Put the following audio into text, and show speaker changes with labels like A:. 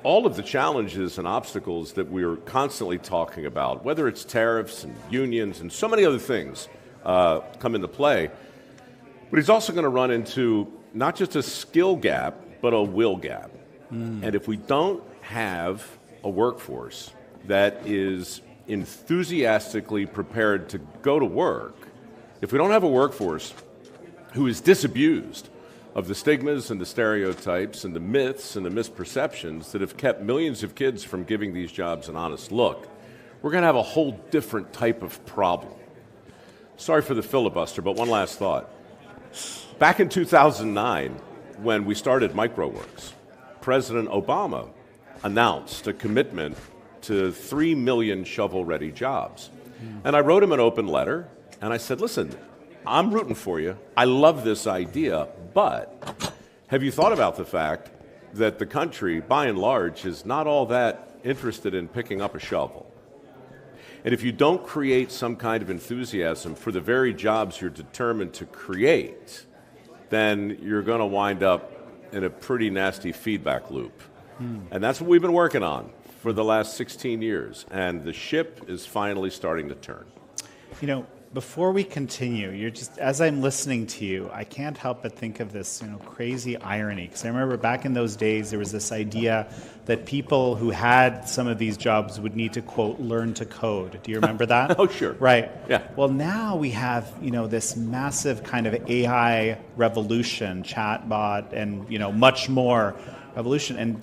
A: all of the challenges and obstacles that we're constantly talking about, whether it's tariffs and unions and so many other things come into play. But he's also going to run into not just a skill gap, but a will gap. And if we don't have a workforce that is enthusiastically prepared to go to work, if we don't have a workforce who is disabused of the stigmas and the stereotypes and the myths and the misperceptions that have kept millions of kids from giving these jobs an honest look, we're going to have a whole different type of problem. Sorry for the filibuster, but one last thought. Back in 2009, when we started MicroWorks, President Obama announced a commitment to 3 million shovel-ready jobs. And I wrote him an open letter, and I said, listen, I'm rooting for you. I love this idea, but have you thought about the fact that the country, by and large, is not all that interested in picking up a shovel? And if you don't create some kind of enthusiasm for the very jobs you're determined to create, then you're going to wind up in a pretty nasty feedback loop. And that's what we've been working on for the last 16 years. And the ship is finally starting to turn.
B: You know, before we continue, you're just, as I'm listening to you, I can't help but think of this, crazy irony. Because I remember back in those days, there was this idea that people who had some of these jobs would need to, quote, learn to code. Do you remember that?
A: Oh, sure.
B: Right.
A: Yeah.
B: Well, now we have, this massive kind of AI revolution, chatbot, and, much more revolution. And